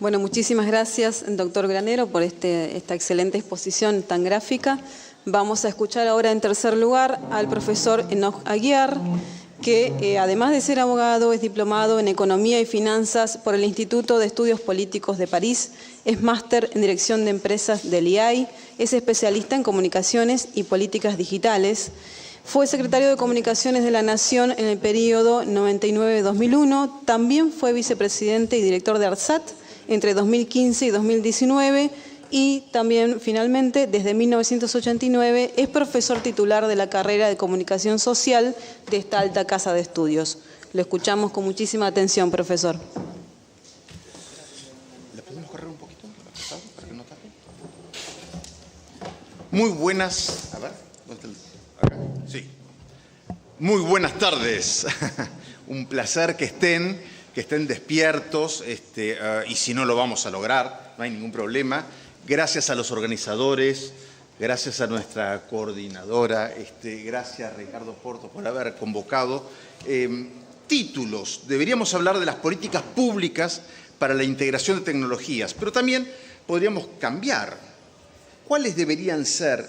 Bueno, muchísimas gracias, doctor Granero, por esta excelente exposición tan gráfica. Vamos a escuchar ahora, en tercer lugar, al profesor Enoch Aguiar, que además de ser abogado, es diplomado en Economía y Finanzas por el Instituto de Estudios Políticos de París, es máster en Dirección de Empresas del IAI, es especialista en Comunicaciones y Políticas Digitales. Fue secretario de Comunicaciones de la Nación en el periodo 99-2001, también fue vicepresidente y director de ARSAT entre 2015 y 2019 y también, finalmente, desde 1989, es profesor titular de la carrera de Comunicación Social de esta alta casa de estudios. Lo escuchamos con muchísima atención, profesor. ¿Le podemos correr un poquito para que no tape? Muy buenas... A ver, ¿dónde está acá? Sí. Muy buenas tardes. Un placer que estén despiertos, y si no lo vamos a lograr, no hay ningún problema. Gracias a los organizadores, gracias a nuestra coordinadora, gracias a Ricardo Porto por haber convocado. Títulos, deberíamos hablar de las políticas públicas para la integración de tecnologías, pero también podríamos cambiar. ¿Cuáles deberían ser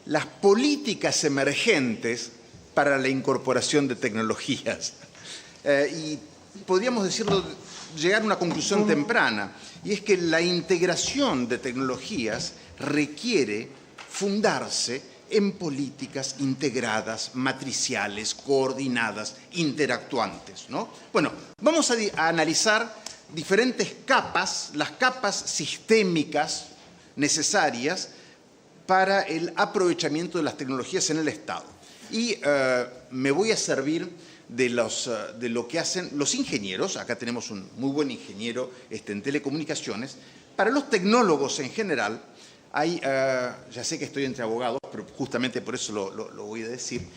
las políticas emergentes para la incorporación de tecnologías? Y podríamos decirlo, llegar a una conclusión temprana, y es que la integración de tecnologías requiere fundarse en políticas integradas, matriciales, coordinadas, interactuantes, ¿no? Bueno, vamos a analizar diferentes capas, las capas sistémicas necesarias para el aprovechamiento de las tecnologías en el Estado. Y me voy a servir de lo que hacen los ingenieros. Acá tenemos un muy buen ingeniero en telecomunicaciones. Para los tecnólogos en general, hay, ya sé que estoy entre abogados, pero justamente por eso lo voy a decir,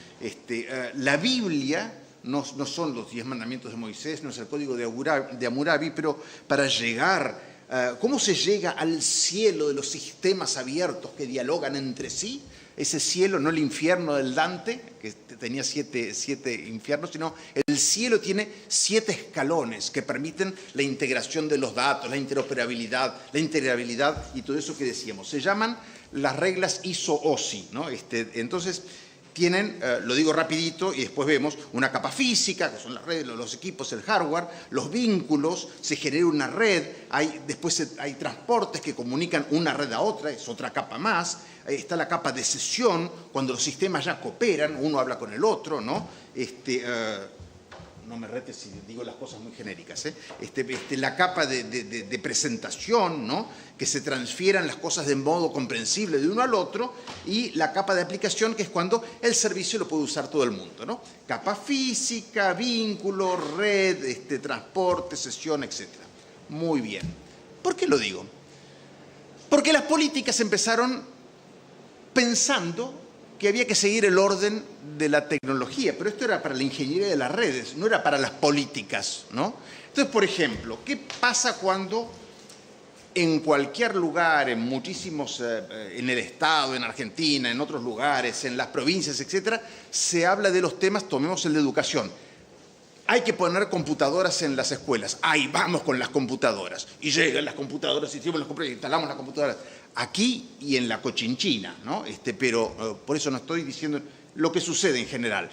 la Biblia no son los 10 mandamientos de Moisés, no es el código de Hammurabi, pero para llegar, ¿cómo se llega al cielo de los sistemas abiertos que dialogan entre sí? Ese cielo, no el infierno del Dante, que tenía siete infiernos, sino el cielo tiene 7 escalones que permiten la integración de los datos, la interoperabilidad, la integrabilidad y todo eso que decíamos. Se llaman las reglas ISO-OSI, ¿no? Entonces, tienen, lo digo rapidito y después vemos, una capa física, que son las redes, los equipos, el hardware, los vínculos, se genera una red, después hay transportes que comunican una red a otra, es otra capa más. Está la capa de sesión, cuando los sistemas ya cooperan, uno habla con el otro, ¿no? No me retes si digo las cosas muy genéricas, ¿eh? La capa de presentación, ¿no? Que se transfieran las cosas de modo comprensible de uno al otro, y la capa de aplicación, que es cuando el servicio lo puede usar todo el mundo, ¿no? Capa física, vínculo, red, transporte, sesión, etc. Muy bien. ¿Por qué lo digo? Porque las políticas empezaron pensando que había que seguir el orden de la tecnología, pero esto era para la ingeniería de las redes, no era para las políticas, ¿no? Entonces, por ejemplo, ¿qué pasa cuando en cualquier lugar, en muchísimos, en el Estado, en Argentina, en otros lugares, en las provincias, etcétera, se habla de los temas, tomemos el de educación? Hay que poner computadoras en las escuelas. Ahí vamos con las computadoras. Y llegan las computadoras, instalamos las computadoras. Aquí y en la Cochinchina, ¿no? Pero por eso no estoy diciendo lo que sucede en general.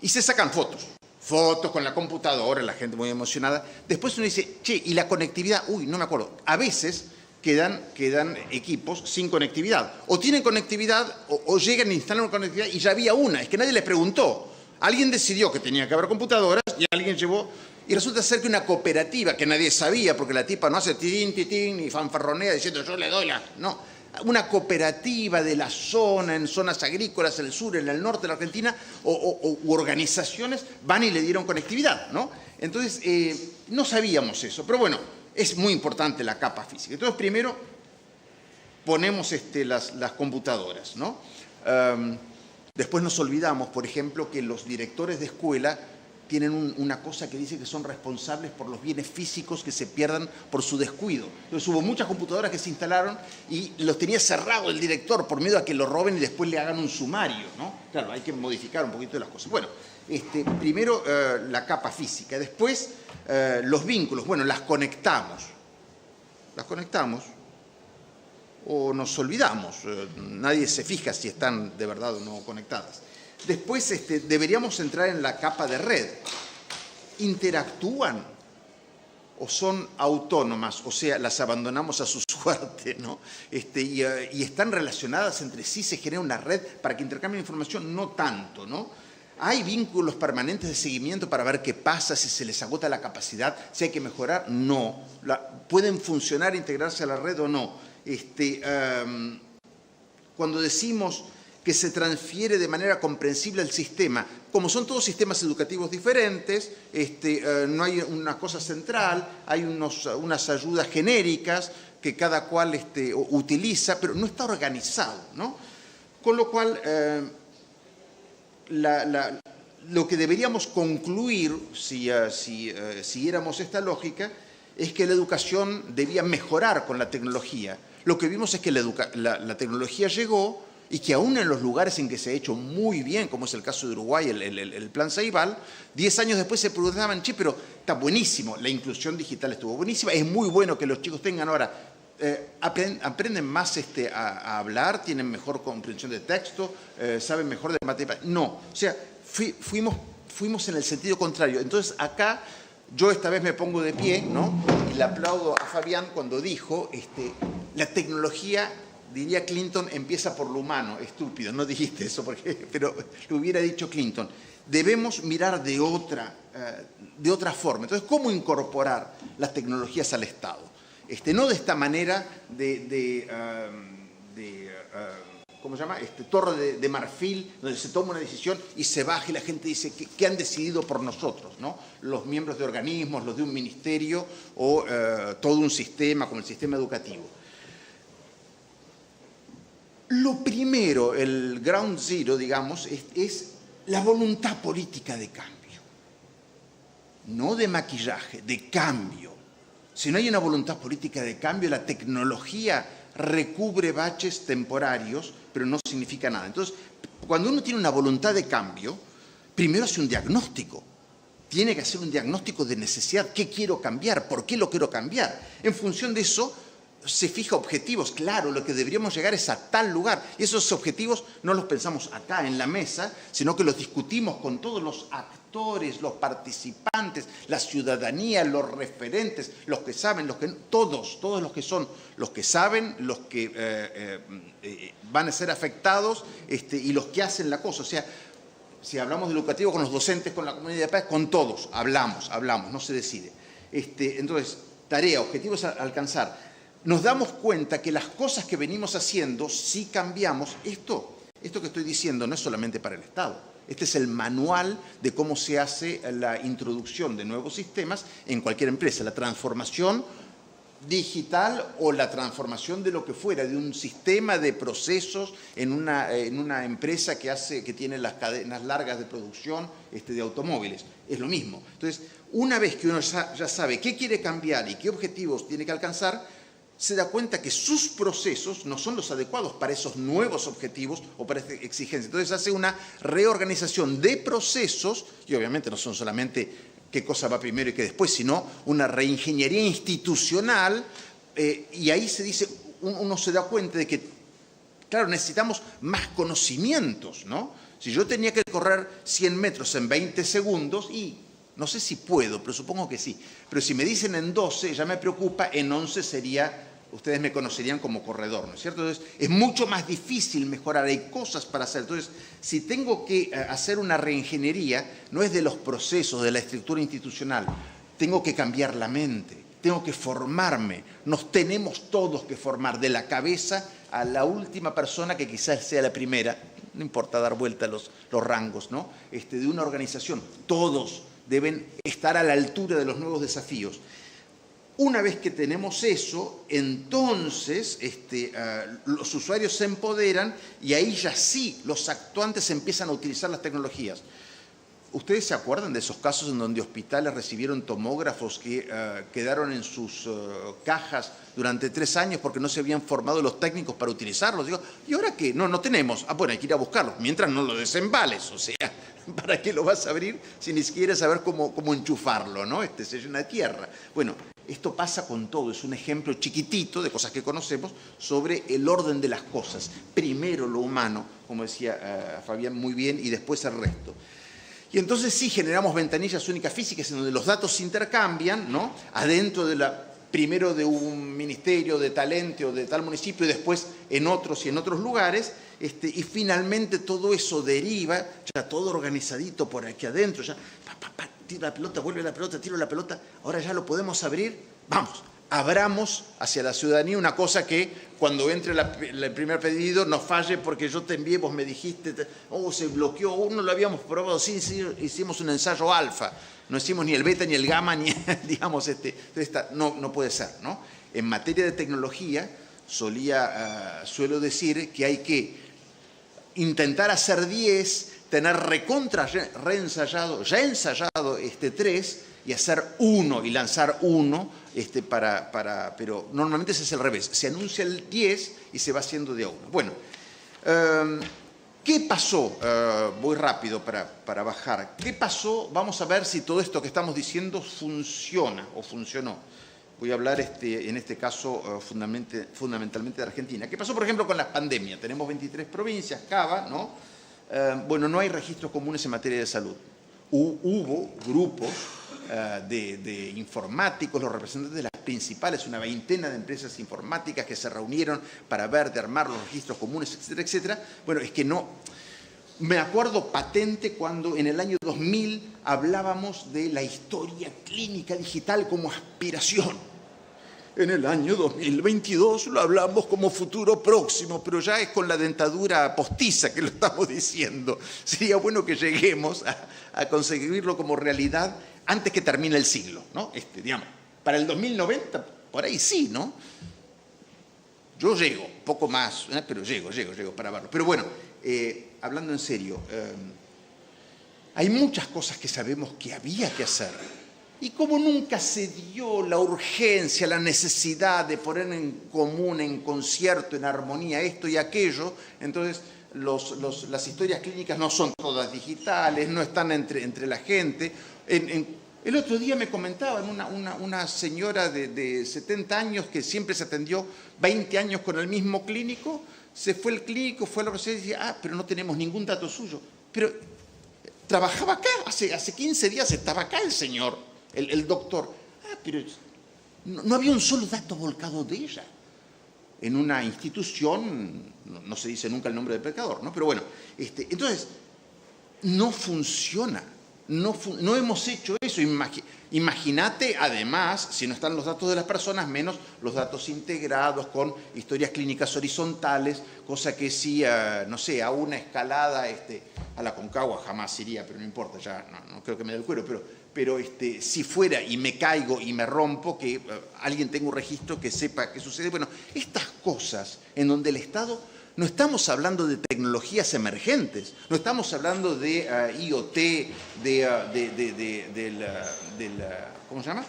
Y se sacan fotos con la computadora, la gente muy emocionada. Después uno dice, che, ¿y la conectividad? Uy, no me acuerdo. A veces quedan equipos sin conectividad. O tienen conectividad, o llegan e instalan una conectividad y ya había una. Es que nadie les preguntó. Alguien decidió que tenía que haber computadoras y alguien llevó... Y resulta ser que una cooperativa que nadie sabía, porque la tipa no hace titín, titín, ni fanfarronea diciendo yo le doy la... No, una cooperativa de la zona, en zonas agrícolas, en el sur, en el norte de la Argentina, u organizaciones van y le dieron conectividad, ¿no? Entonces, no sabíamos eso, pero bueno, es muy importante la capa física. Entonces, primero ponemos las computadoras, ¿no? Después nos olvidamos, por ejemplo, que los directores de escuela tienen una cosa que dice que son responsables por los bienes físicos que se pierdan por su descuido. Entonces hubo muchas computadoras que se instalaron y los tenía cerrado el director por miedo a que lo roben y después le hagan un sumario, ¿no? Claro, hay que modificar un poquito de las cosas. Bueno, primero la capa física, después los vínculos, bueno, las conectamos. las conectamos o nos olvidamos. Nadie se fija si están de verdad o no conectadas. Después deberíamos entrar en la capa de red. ¿Interactúan o son autónomas? O sea, las abandonamos a su suerte, ¿no? Y están relacionadas entre sí, se genera una red para que intercambien información, no tanto, ¿no? ¿Hay vínculos permanentes de seguimiento para ver qué pasa, si se les agota la capacidad, si hay que mejorar? No. ¿Pueden funcionar, integrarse a la red o no? Cuando decimos que se transfiere de manera comprensible el sistema, como son todos sistemas educativos diferentes, no hay una cosa central, hay unas ayudas genéricas que cada cual utiliza, pero no está organizado, ¿no? Con lo cual, lo que deberíamos concluir, si siguiéramos esta lógica, es que la educación debía mejorar con la tecnología. Lo que vimos es que la tecnología llegó y que aún en los lugares en que se ha hecho muy bien, como es el caso de Uruguay, el Plan Ceibal, 10 años después se preguntaban, che, pero está buenísimo, la inclusión digital estuvo buenísima, es muy bueno que los chicos tengan ahora, aprenden más a hablar, tienen mejor comprensión de texto, saben mejor de matemáticas. No, o sea, fuimos en el sentido contrario. Entonces acá yo esta vez me pongo de pie, ¿no? Y le aplaudo a Fabián cuando dijo, la tecnología, diría Clinton, empieza por lo humano. Estúpido, no dijiste eso, pero lo hubiera dicho Clinton. Debemos mirar de otra forma. Entonces, ¿cómo incorporar las tecnologías al Estado? No de esta manera ¿cómo se llama? Torre de marfil, donde se toma una decisión y se baja y la gente dice que han decidido por nosotros, ¿no? Los miembros de organismos, los de un ministerio o todo un sistema como el sistema educativo. Lo primero, el ground zero, digamos, es la voluntad política de cambio. No de maquillaje, de cambio. Si no hay una voluntad política de cambio, la tecnología recubre baches temporarios, pero no significa nada. Entonces, cuando uno tiene una voluntad de cambio, primero hace un diagnóstico. Tiene que hacer un diagnóstico de necesidad. ¿Qué quiero cambiar? ¿Por qué lo quiero cambiar? En función de eso, se fija objetivos. Claro, lo que deberíamos llegar es a tal lugar. Y esos objetivos no los pensamos acá en la mesa, sino que los discutimos con todos los actores, los participantes, la ciudadanía, los referentes, los que saben, los que no, todos los que son, los que saben, los que van a ser afectados y los que hacen la cosa. O sea, si hablamos de educativo con los docentes, con la comunidad de paz, con todos, hablamos, no se decide. Entonces, tarea, objetivos a alcanzar. Nos damos cuenta que las cosas que venimos haciendo, si cambiamos, esto que estoy diciendo no es solamente para el Estado. Este es el manual de cómo se hace la introducción de nuevos sistemas en cualquier empresa. La transformación digital o la transformación de lo que fuera, de un sistema de procesos en una empresa que tiene las cadenas largas de producción de automóviles. Es lo mismo. Entonces, una vez que uno ya sabe qué quiere cambiar y qué objetivos tiene que alcanzar, se da cuenta que sus procesos no son los adecuados para esos nuevos objetivos o para esta exigencia. Entonces hace una reorganización de procesos, y obviamente no son solamente qué cosa va primero y qué después, sino una reingeniería institucional, y ahí se dice, uno se da cuenta de que, claro, necesitamos más conocimientos, ¿no? Si yo tenía que correr 100 metros en 20 segundos, y no sé si puedo, pero supongo que sí. Pero si me dicen en 12, ya me preocupa, en 11 sería, ustedes me conocerían como corredor, ¿no es cierto? Entonces, es mucho más difícil mejorar, hay cosas para hacer. Entonces, si tengo que hacer una reingeniería, no es de los procesos, de la estructura institucional, tengo que cambiar la mente, tengo que formarme, nos tenemos todos que formar, de la cabeza a la última persona que quizás sea la primera, no importa dar vuelta los rangos, ¿no? De una organización, todos deben estar a la altura de los nuevos desafíos. Una vez que tenemos eso, entonces los usuarios se empoderan y ahí ya sí los actuantes empiezan a utilizar las tecnologías. ¿Ustedes se acuerdan de esos casos en donde hospitales recibieron tomógrafos que quedaron en sus cajas durante 3 años porque no se habían formado los técnicos para utilizarlos? Digo, ¿y ahora qué? No tenemos. Bueno, hay que ir a buscarlos, mientras no lo desembales, o sea, ¿para qué lo vas a abrir si ni siquiera saber cómo enchufarlo, ¿no? Se llena de tierra. Bueno, Esto pasa con todo, es un ejemplo chiquitito de cosas que conocemos sobre el orden de las cosas. Primero lo humano, como decía Fabián muy bien, y después el resto. Y entonces sí generamos ventanillas únicas físicas en donde los datos se intercambian, ¿no? Adentro de primero de un ministerio de tal ente o de tal municipio y después en otros y en otros lugares, y finalmente todo eso deriva, ya todo organizadito por aquí adentro, ya tiro la pelota, vuelve la pelota, tiro la pelota, ahora ya lo podemos abrir, vamos, abramos hacia la ciudadanía una cosa que cuando entre el primer pedido nos falle porque yo te envié, vos me dijiste, se bloqueó, no lo habíamos probado, sí, hicimos un ensayo alfa, no hicimos ni el beta ni el gamma, ni, digamos, no puede ser, ¿no? En materia de tecnología suelo decir que hay que intentar hacer 10, tener reensayado, ya ensayado 3 y hacer 1 y lanzar 1, pero normalmente ese es el revés. Se anuncia el 10 y se va haciendo de a 1. Bueno, ¿qué pasó? Voy rápido para bajar. ¿Qué pasó? Vamos a ver si todo esto que estamos diciendo funciona o funcionó. Voy a hablar en este caso fundamentalmente de Argentina. ¿Qué pasó, por ejemplo, con la pandemia? Tenemos 23 provincias, Cava, ¿no? Bueno, no hay registros comunes en materia de salud. Hubo grupos de informáticos, los representantes de las principales, una veintena de empresas informáticas que se reunieron para ver, de armar los registros comunes, etcétera, etcétera. Bueno, es que no... Me acuerdo patente cuando en el año 2000 hablábamos de la historia clínica digital como aspiración. En el año 2022 lo hablamos como futuro próximo, pero ya es con la dentadura postiza que lo estamos diciendo. Sería bueno que lleguemos a conseguirlo como realidad antes que termine el siglo, ¿no? Digamos, para el 2090, por ahí sí, ¿no? Yo llego, poco más, pero llego para verlo. Pero bueno, hablando en serio, hay muchas cosas que sabemos que había que hacer. Y como nunca se dio la urgencia, la necesidad de poner en común, en concierto, en armonía esto y aquello, entonces las historias clínicas no son todas digitales, no están entre la gente. El otro día me comentaban una señora de 70 años que siempre se atendió 20 años con el mismo clínico, se fue al clínico, fue a la residencia y decía, pero no tenemos ningún dato suyo. Pero trabajaba acá, hace 15 días estaba acá el señor. El doctor, pero no había un solo dato volcado de ella. En una institución, no se dice nunca el nombre del pecador, ¿no? Pero bueno, entonces, no funciona. No hemos hecho eso. Imagínate, además, si no están los datos de las personas, menos los datos integrados con historias clínicas horizontales, cosa que sí, no sé, a una escalada, a la Concagua jamás iría, pero no importa, ya no creo que me dé el cuero, pero si fuera y me caigo y me rompo, que alguien tenga un registro que sepa qué sucede. Bueno, estas cosas en donde el Estado, no estamos hablando de tecnologías emergentes, no estamos hablando de IoT, ¿cómo se llama?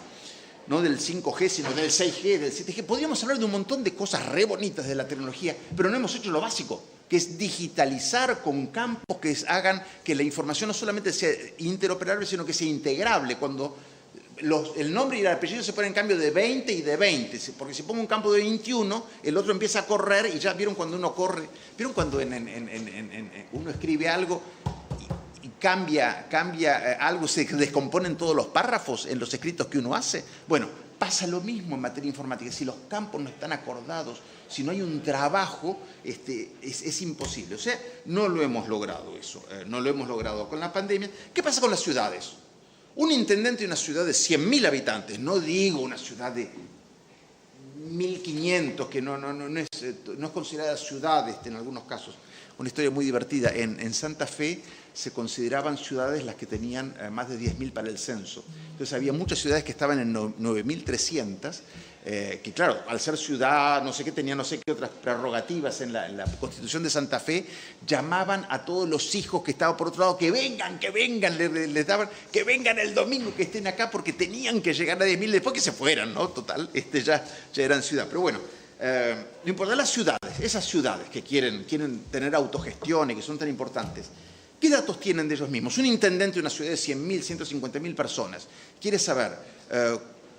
No del 5G, sino del 6G, del 7G. Podríamos hablar de un montón de cosas re bonitas de la tecnología, pero no hemos hecho lo básico, que es digitalizar con campos que hagan que la información no solamente sea interoperable, sino que sea integrable. Cuando el nombre y el apellido se ponen en cambio de 20 y de 20, porque si pongo un campo de 21, el otro empieza a correr y ya vieron cuando uno corre, vieron cuando uno escribe algo y cambia algo, se descomponen todos los párrafos en los escritos que uno hace. Bueno, pasa lo mismo en materia informática. Si los campos no están acordados, si no hay un trabajo, es imposible. O sea, no lo hemos logrado eso, no lo hemos logrado con la pandemia. ¿Qué pasa con las ciudades? Un intendente de una ciudad de 100.000 habitantes, no digo una ciudad de 1.500, que no es considerada ciudad en algunos casos. Una historia muy divertida. En Santa Fe se consideraban ciudades las que tenían más de 10.000 para el censo. Entonces había muchas ciudades que estaban en 9.300, que claro, al ser ciudad, no sé qué, tenía no sé qué otras prerrogativas en la Constitución de Santa Fe, llamaban a todos los hijos que estaban por otro lado, que vengan, les daban, que vengan el domingo, que estén acá, porque tenían que llegar a 10.000 después que se fueran, ¿no? Total, ya eran ciudad. Pero bueno, no importa, las ciudades, esas ciudades que quieren tener autogestión y que son tan importantes, ¿qué datos tienen de ellos mismos? Un intendente de una ciudad de 100.000, 150.000 personas quiere saber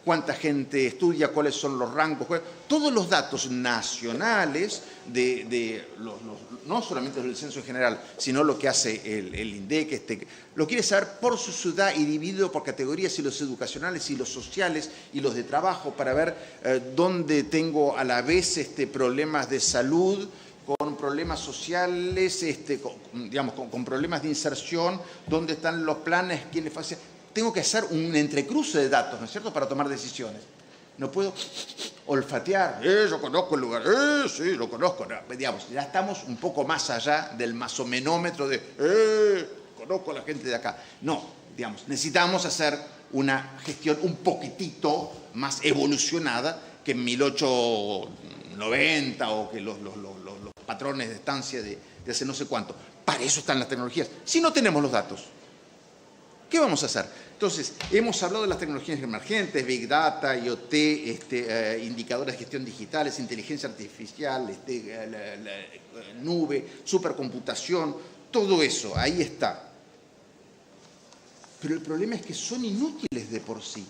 cuánta gente estudia, cuáles son los rangos, todos los datos nacionales no solamente del censo en general, sino lo que hace el INDEC, lo quiere saber por su ciudad y dividido por categorías, y los educacionales y los sociales y los de trabajo, para ver dónde tengo a la vez problemas de salud, con problemas sociales, con problemas de inserción, dónde están los planes, quiénes hacen. Tengo que hacer un entrecruce de datos, ¿no es cierto?, para tomar decisiones. No puedo olfatear, yo conozco el lugar, sí, lo conozco. No, digamos, ya estamos un poco más allá del masomenómetro de, conozco a la gente de acá. No, digamos, necesitamos hacer una gestión un poquitito más evolucionada que en 1890 o que los patrones de estancia de hace no sé cuánto. Para eso están las tecnologías. Si no tenemos los datos, ¿qué vamos a hacer? Entonces, hemos hablado de las tecnologías emergentes, Big Data, IoT, indicadores de gestión digitales, inteligencia artificial, nube, supercomputación, todo eso, ahí está. Pero el problema es que son inútiles de por sí.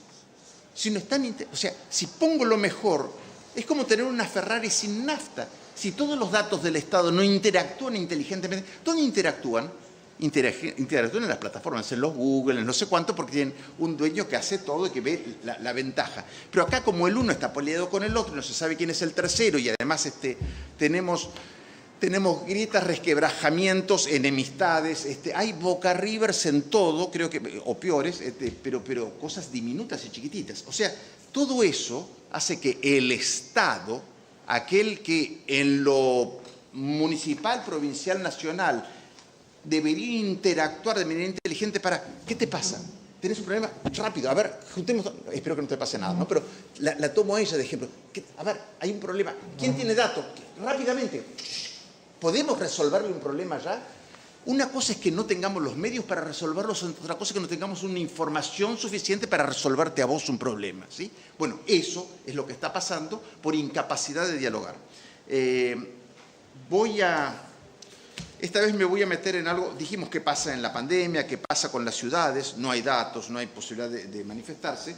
Si no están, o sea, si pongo lo mejor, es como tener una Ferrari sin nafta. Si todos los datos del Estado no interactúan inteligentemente, ¿dónde interactúan? Interactúan en las plataformas, en los Google, en no sé cuánto, porque tienen un dueño que hace todo y que ve la ventaja. Pero acá, como el uno está peleado con el otro, no se sabe quién es el tercero, y además tenemos grietas, resquebrajamientos, enemistades, hay boca rivers en todo, creo que, o peores, pero cosas diminutas y chiquititas. O sea, todo eso hace que el Estado, aquel que en lo municipal, provincial, nacional, debería interactuar de manera inteligente para, ¿qué te pasa? ¿Tenés un problema? Rápido, a ver, juntemos, espero que no te pase nada, ¿no? Pero la tomo a ella de ejemplo. A ver, hay un problema. ¿Quién tiene datos? Rápidamente. ¿Podemos resolverle un problema ya? Una cosa es que no tengamos los medios para resolverlo, otra cosa es que no tengamos una información suficiente para resolverte a vos un problema, ¿sí? Bueno, eso es lo que está pasando por incapacidad de dialogar. Esta vez me voy a meter en algo, dijimos qué pasa en la pandemia, qué pasa con las ciudades, no hay datos, no hay posibilidad de manifestarse,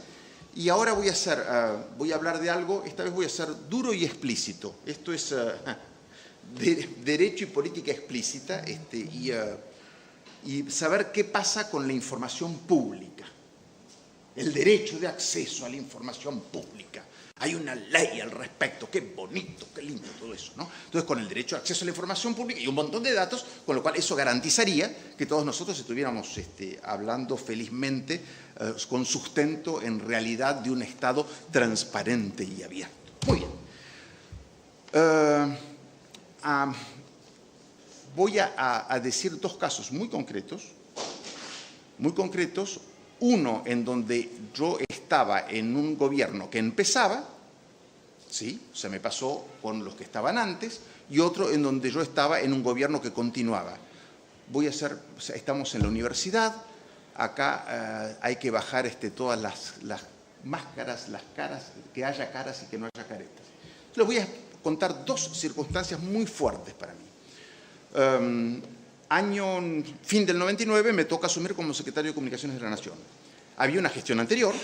y ahora voy a hablar de algo, esta vez voy a ser duro y explícito. Esto es derecho y política explícita, y saber qué pasa con la información pública, el derecho de acceso a la información pública. Hay una ley al respecto, qué bonito, qué lindo todo eso, ¿no? Entonces, con el derecho de acceso a la información pública y un montón de datos, con lo cual eso garantizaría que todos nosotros estuviéramos hablando felizmente, con sustento en realidad de un Estado transparente y abierto. Muy bien. Voy a decir dos casos muy concretos, uno en donde yo estaba en un gobierno que empezaba, ¿sí? O sea, me pasó con los que estaban antes, y otro en donde yo estaba en un gobierno que continuaba. Estamos en la universidad, acá hay que bajar todas las máscaras, las caras, que haya caras y que no haya caretas. Les voy a contar dos circunstancias muy fuertes para mí. Fin del 99, me toca asumir como secretario de Comunicaciones de la Nación. Había una gestión anterior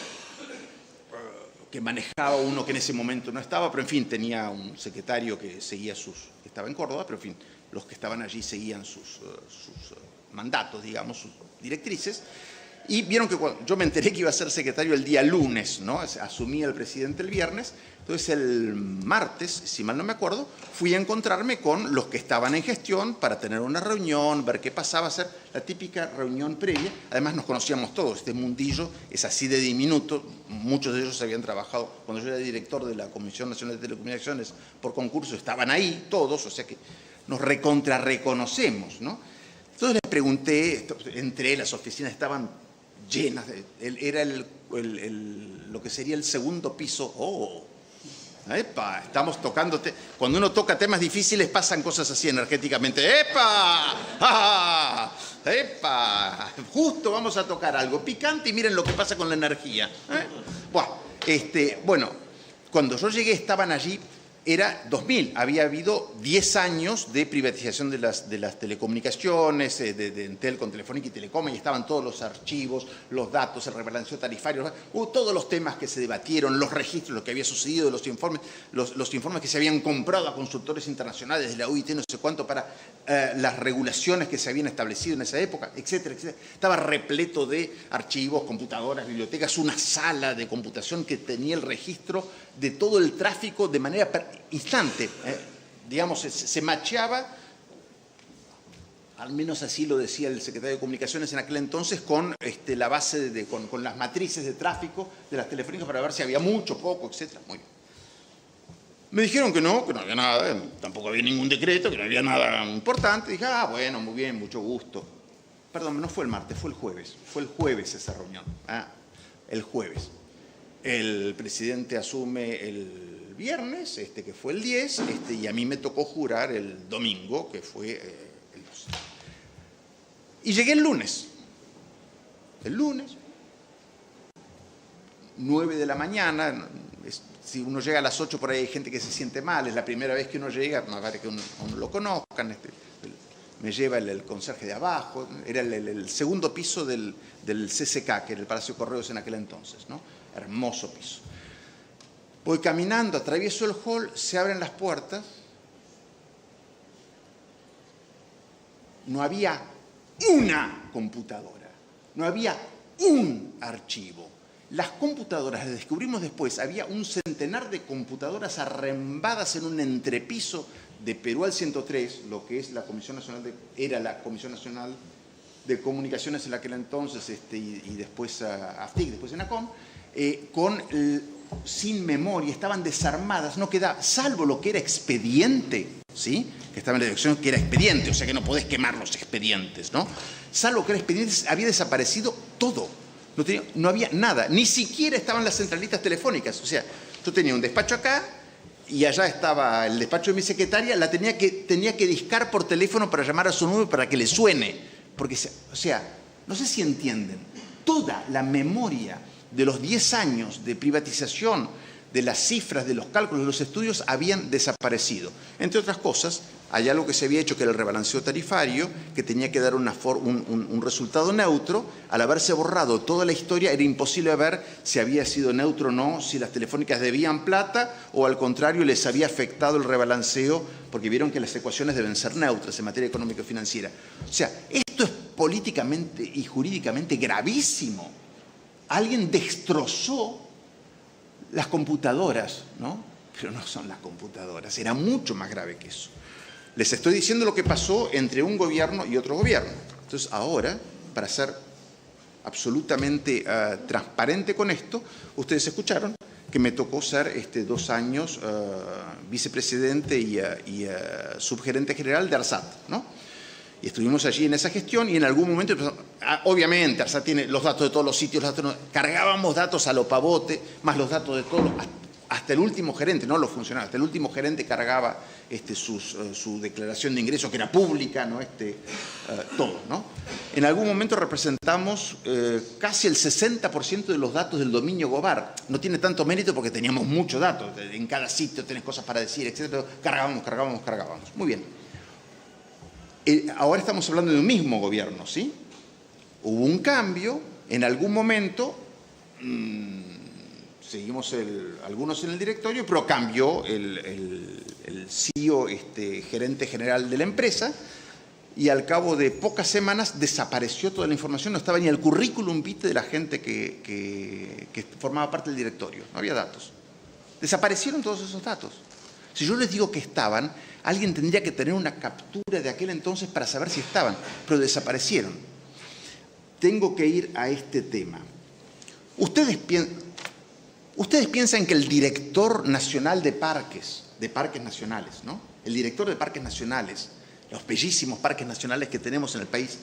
que manejaba uno que en ese momento no estaba, pero en fin, tenía un secretario que seguía que estaba en Córdoba, pero en fin, los que estaban allí seguían sus mandatos, digamos, sus directrices. Y vieron que yo me enteré que iba a ser secretario el día lunes, ¿no? Asumía el presidente el viernes. Entonces el martes, si mal no me acuerdo, fui a encontrarme con los que estaban en gestión para tener una reunión, ver qué pasaba, hacer la típica reunión previa. Además nos conocíamos todos, este mundillo es así de diminuto, muchos de ellos habían trabajado, cuando yo era director de la Comisión Nacional de Telecomunicaciones por concurso, estaban ahí todos, o sea que nos reconocemos, ¿no? Entonces les pregunté, entré, las oficinas estaban llenas, era lo que sería el segundo piso. ¡Epa! Estamos tocando. Cuando uno toca temas difíciles pasan cosas así energéticamente. ¡Epa! ¡Ah! ¡Epa! Justo vamos a tocar algo picante y miren lo que pasa con la energía. Bueno, cuando yo llegué estaban allí era 2000. Había habido 10 años de privatización de las telecomunicaciones, de Entel con Telefónica y Telecom, y estaban todos los archivos, los datos, el rebalanceo tarifario, todos los temas que se debatieron, los registros, lo que había sucedido, los informes que se habían comprado a consultores internacionales de la UIT, no sé cuánto, para las regulaciones que se habían establecido en esa época, etcétera, etcétera. Estaba repleto de archivos, computadoras, bibliotecas, una sala de computación que tenía el registro de todo el tráfico de manera instante. Digamos, se macheaba, al menos así lo decía el secretario de Comunicaciones en aquel entonces, con la base, con las matrices de tráfico de las telefónicas para ver si había mucho, poco, etcétera. Muy bien. Me dijeron que no había nada, tampoco había ningún decreto, que no había nada importante. Dije, bueno, muy bien, mucho gusto. Perdón, no fue el martes, fue el jueves. Fue el jueves esa reunión. El jueves. El presidente asume el viernes, que fue el 10, y a mí me tocó jurar el domingo, que fue el 12. Y llegué el lunes. El lunes, 9 de la mañana. Si uno llega a las 8, por ahí hay gente que se siente mal, es la primera vez que uno llega, más vale que uno lo conozcan. Me lleva el conserje de abajo, era el segundo piso del CCK, que era el Palacio de Correos en aquel entonces, ¿no? Hermoso piso. Voy caminando, atravieso el hall, se abren las puertas. No había una computadora, no había un archivo. Las computadoras, las descubrimos después, había un centenar de computadoras arrembadas en un entrepiso de Perú al 103, lo que es la Comisión Nacional era la Comisión Nacional de Comunicaciones en aquel entonces, y después AFTIC, después ENACOM, sin memoria, estaban desarmadas, no quedaba, salvo lo que era expediente, ¿sí? Que estaba en la dirección que era expediente, o sea que no podés quemar los expedientes, ¿no? Salvo que era expediente, había desaparecido todo. No había nada, ni siquiera estaban las centralitas telefónicas. O sea, yo tenía un despacho acá y allá estaba el despacho de mi secretaria, tenía que discar por teléfono para llamar a su número para que le suene. Porque, o sea, no sé si entienden, toda la memoria de los 10 años de privatización, de las cifras, de los cálculos, de los estudios, habían desaparecido. Entre otras cosas, hay algo que se había hecho que era el rebalanceo tarifario, que tenía que dar un resultado neutro. Al haberse borrado toda la historia, era imposible ver si había sido neutro o no, si las telefónicas debían plata o al contrario les había afectado el rebalanceo, porque vieron que las ecuaciones deben ser neutras en materia económica y financiera. O sea, esto es políticamente y jurídicamente gravísimo. Alguien destrozó las computadoras, ¿no? Pero no son las computadoras, era mucho más grave que eso. Les estoy diciendo lo que pasó entre un gobierno y otro gobierno. Entonces, ahora, para ser absolutamente transparente con esto, ustedes escucharon que me tocó ser 2 años vicepresidente y subgerente general de ARSAT, ¿no? Y estuvimos allí en esa gestión y en algún momento, obviamente, ARSAT tiene los datos de todos los sitios, cargábamos datos a lo pavote, más los datos de todos, hasta el último gerente, no los funcionarios, hasta el último gerente cargaba su declaración de ingresos, que era pública, ¿no? Todo, ¿no? En algún momento representamos casi el 60% de los datos del dominio Gobar. No tiene tanto mérito porque teníamos muchos datos, en cada sitio tenés cosas para decir, etc. Pero cargábamos. Muy bien. Ahora estamos hablando de un mismo gobierno, ¿sí? Hubo un cambio, en algún momento, seguimos algunos en el directorio, pero cambió el CEO, gerente general de la empresa, y al cabo de pocas semanas desapareció toda la información, no estaba ni el currículum vitae de la gente que formaba parte del directorio, no había datos. Desaparecieron todos esos datos. Si yo les digo que estaban, alguien tendría que tener una captura de aquel entonces para saber si estaban, pero desaparecieron. Tengo que ir a este tema. Ustedes piensan que el director nacional de parques nacionales, ¿no? El director de parques nacionales, los bellísimos parques nacionales que tenemos en el país,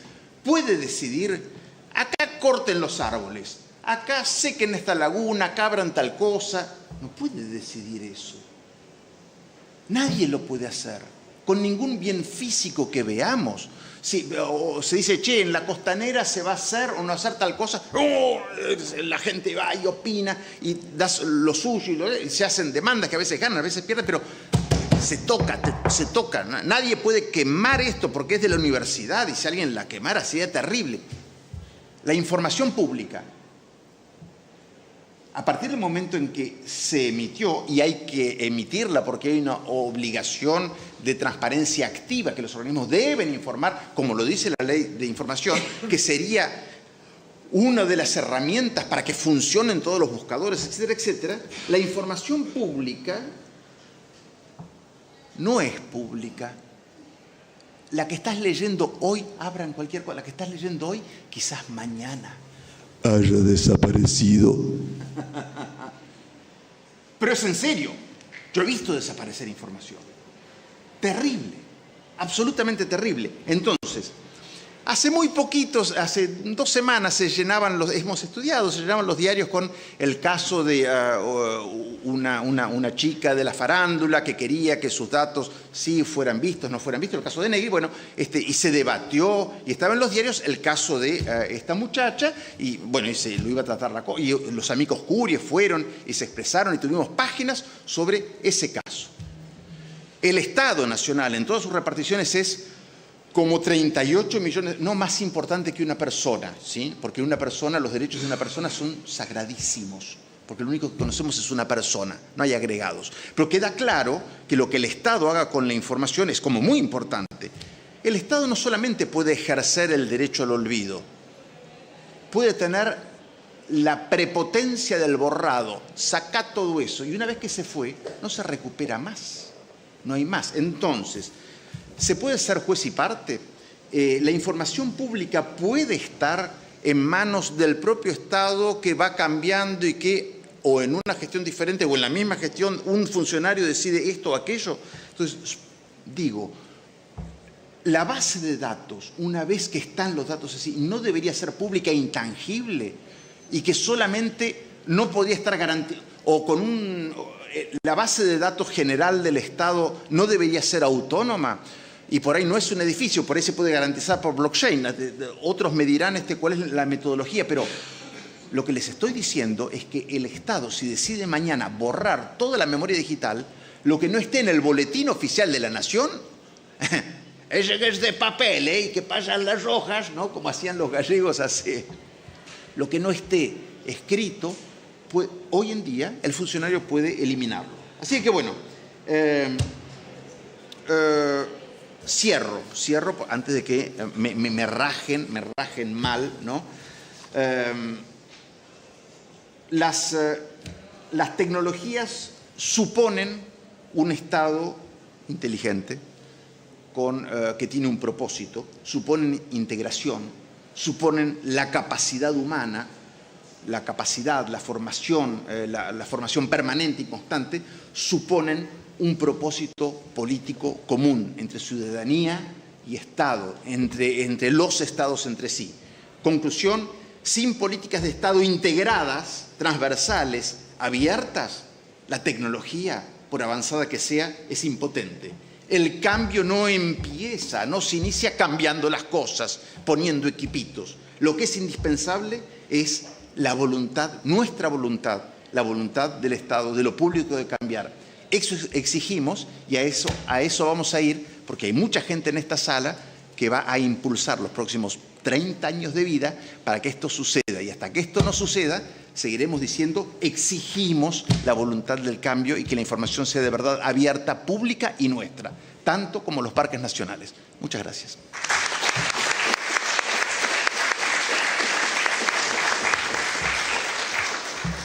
puede decidir, acá corten los árboles, acá sequen esta laguna, acá abran tal cosa? No puede decidir eso. Nadie lo puede hacer, con ningún bien físico que veamos. Sí, o se dice, che, en la costanera se va a hacer o no va a hacer tal cosa. ¡Oh! La gente va y opina y das lo suyo y se hacen demandas que a veces ganan, a veces pierden, pero se toca. Nadie puede quemar esto porque es de la universidad y si alguien la quemara sería terrible. La información pública, a partir del momento en que se emitió, y hay que emitirla porque hay una obligación de transparencia activa, que los organismos deben informar, como lo dice la ley de información, que sería una de las herramientas para que funcionen todos los buscadores, etcétera, etcétera, la información pública no es pública. La que estás leyendo hoy, abran cualquier cosa, la que estás leyendo hoy, quizás mañana haya desaparecido. Pero es en serio. Yo he visto desaparecer información. Terrible. Absolutamente terrible. Entonces, hace muy poquitos, hace 2 semanas se llenaban se llenaban los diarios con el caso de una chica de la farándula que quería que sus datos sí fueran vistos, no fueran vistos, el caso de Negri, bueno, y se debatió, y estaba en los diarios el caso de esta muchacha, y bueno, y se lo iba a tratar y los amigos Curie fueron y se expresaron, y tuvimos páginas sobre ese caso. El Estado Nacional en todas sus reparticiones es como 38 millones, no más importante que una persona, ¿sí? Porque una persona, los derechos de una persona son sagradísimos, porque lo único que conocemos es una persona, no hay agregados. Pero queda claro que lo que el Estado haga con la información es como muy importante. El Estado no solamente puede ejercer el derecho al olvido, puede tener la prepotencia del borrado, saca todo eso, y una vez que se fue, no se recupera más, no hay más. Entonces, ¿se puede ser juez y parte? La información pública puede estar en manos del propio Estado que va cambiando y que, o en una gestión diferente o en la misma gestión, un funcionario decide esto o aquello. Entonces, digo, la base de datos, una vez que están los datos así, no debería ser pública e intangible y que solamente no podía estar garantizada, o con la base de datos general del Estado no debería ser autónoma. Y por ahí no es un edificio, por ahí se puede garantizar por blockchain. Otros me dirán cuál es la metodología, pero lo que les estoy diciendo es que el Estado, si decide mañana borrar toda la memoria digital, lo que no esté en el boletín oficial de la Nación, ese que es de papel, y que pasan las hojas, ¿no? Como hacían los gallegos hace. Lo que no esté escrito, hoy en día el funcionario puede eliminarlo. Así que bueno, cierro antes de que me rajen mal, ¿no? Las tecnologías suponen un Estado inteligente, que tiene un propósito, suponen integración, suponen la capacidad humana, la capacidad, la formación permanente y constante, suponen un propósito político común entre ciudadanía y Estado, entre los Estados entre sí. Conclusión, sin políticas de Estado integradas, transversales, abiertas, la tecnología, por avanzada que sea, es impotente. El cambio no se inicia cambiando las cosas, poniendo equipitos. Lo que es indispensable es la voluntad, nuestra voluntad, la voluntad del Estado, de lo público de cambiar. Eso exigimos y a eso vamos a ir, porque hay mucha gente en esta sala que va a impulsar los próximos 30 años de vida para que esto suceda. Y hasta que esto no suceda, seguiremos diciendo, exigimos la voluntad del cambio y que la información sea de verdad abierta, pública y nuestra, tanto como los parques nacionales. Muchas gracias.